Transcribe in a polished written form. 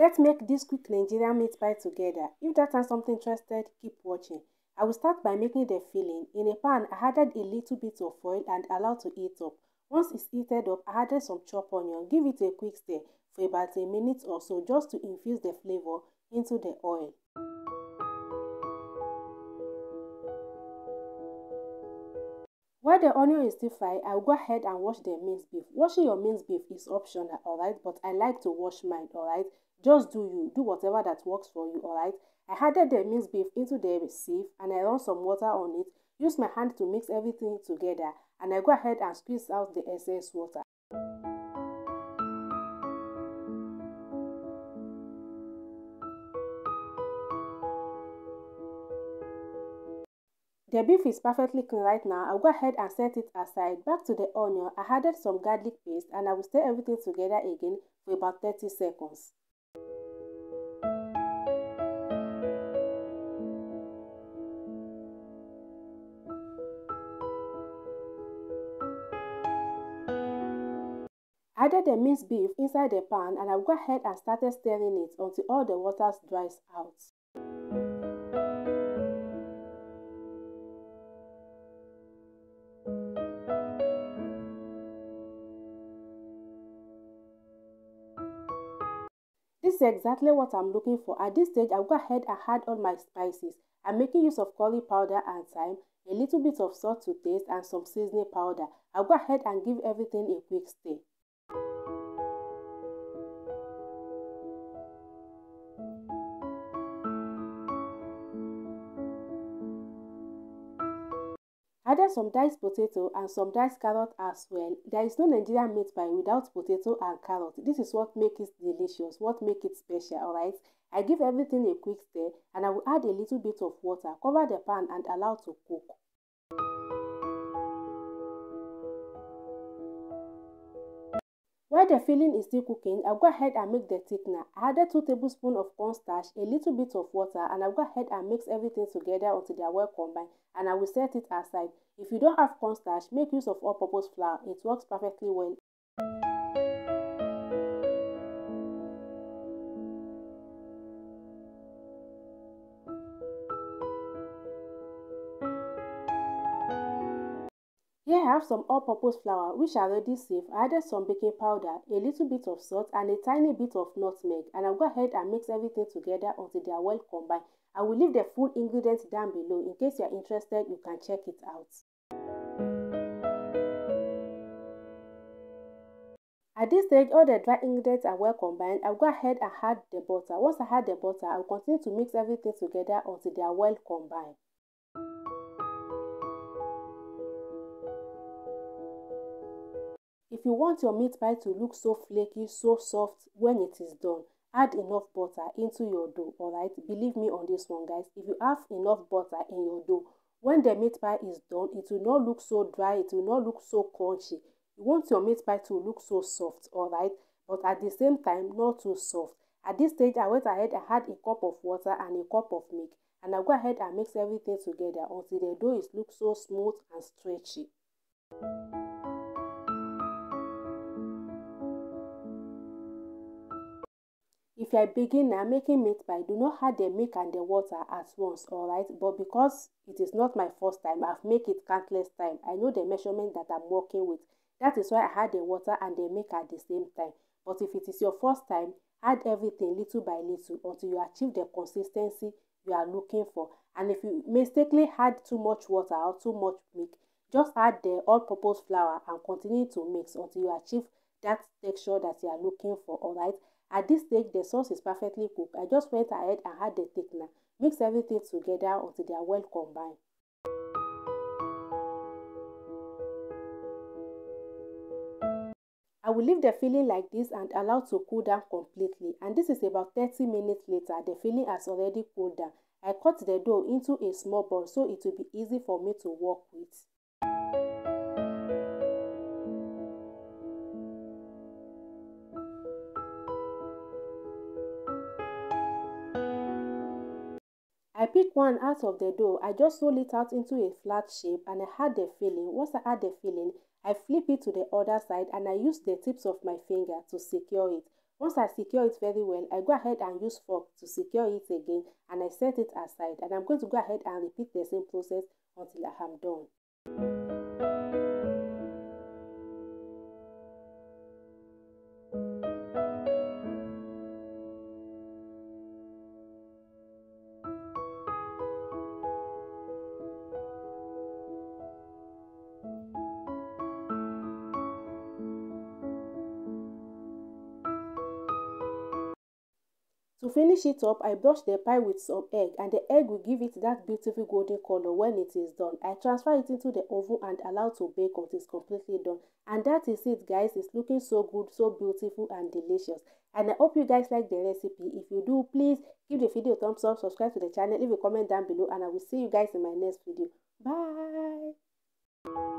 Let's make this quick Nigerian meat pie together. If that sounds something interested, keep watching. I will start by making the filling. In a pan, I added a little bit of oil and allowed to heat up. Once it's heated up, I added some chopped onion. Give it a quick stir for about a minute or so just to infuse the flavor into the oil. While the onion is still fried, I'll go ahead and wash the minced beef. Washing your minced beef is optional, alright, but I like to wash mine, alright. Just do you, do whatever that works for you, alright. I added the minced beef into the sieve and I run some water on it. Use my hand to mix everything together and I go ahead and squeeze out the excess water. The beef is perfectly clean right now. I'll go ahead and set it aside. Back to the onion, I added some garlic paste and I will stir everything together again for about 30 seconds. I added the minced beef inside the pan and I'll go ahead and started stirring it until all the water dries out. This is exactly what I'm looking for. At this stage, I'll go ahead and add all my spices. I'm making use of curry powder and thyme, a little bit of salt to taste and some seasoning powder. I'll go ahead and give everything a quick stir. Added some diced potato and some diced carrot as well. There is no Nigerian meat pie without potato and carrot. This is what makes it delicious, what makes it special, alright? I give everything a quick stir and I will add a little bit of water, cover the pan and allow to cook. While the filling is still cooking, I'll go ahead and make the thickener. I added 2 tablespoons of cornstarch, a little bit of water, and I'll go ahead and mix everything together until they are well combined, and I will set it aside. If you don't have cornstarch, make use of all-purpose flour. It works perfectly well. Here I have some all-purpose flour which I already saved. I added some baking powder, a little bit of salt and a tiny bit of nutmeg, and I'll go ahead and mix everything together until they are well combined. I will leave the full ingredients down below. In case you are interested, you can check it out. At this stage, all the dry ingredients are well combined. I'll go ahead and add the butter. Once I add the butter, I'll continue to mix everything together until they are well combined. If you want your meat pie to look so flaky, so soft when it is done, add enough butter into your dough, alright? Believe me on this one, guys. If you have enough butter in your dough, when the meat pie is done, it will not look so dry, it will not look so crunchy. You want your meat pie to look so soft, alright? But at the same time, not too soft. At this stage, I went ahead and had a cup of water and a cup of milk. And I'll go ahead and mix everything together until the dough is look so smooth and stretchy. If you are a beginner making meat pie, do not add the milk and the water at once, alright? But because it is not my first time, I've made it countless times. I know the measurement that I'm working with. That is why I add the water and the milk at the same time. But if it is your first time, add everything little by little until you achieve the consistency you are looking for. And if you mistakenly add too much water or too much milk, just add the all-purpose flour and continue to mix until you achieve that texture that you are looking for, alright? At this stage, the sauce is perfectly cooked. I just went ahead and add the thickener. Mix everything together until they are well combined. I will leave the filling like this and allow to cool down completely. And this is about 30 minutes later. The filling has already cooled down. I cut the dough into a small ball so it will be easy for me to work with. I pick one out of the dough. I just roll it out into a flat shape and I add the filling. Once I add the filling, I flip it to the other side and I use the tips of my finger to secure it. Once I secure it very well, I go ahead and use fork to secure it again, and I set it aside, and I'm going to go ahead and repeat the same process until I am done. To finish it up, I brush the pie with some egg, and the egg will give it that beautiful golden color when it is done. I transfer it into the oven and allow to bake until it's completely done. And that is it, guys. It's looking so good, so beautiful and delicious. And I hope you guys like the recipe. If you do, please give the video a thumbs up, subscribe to the channel, leave a comment down below, and I will see you guys in my next video. Bye.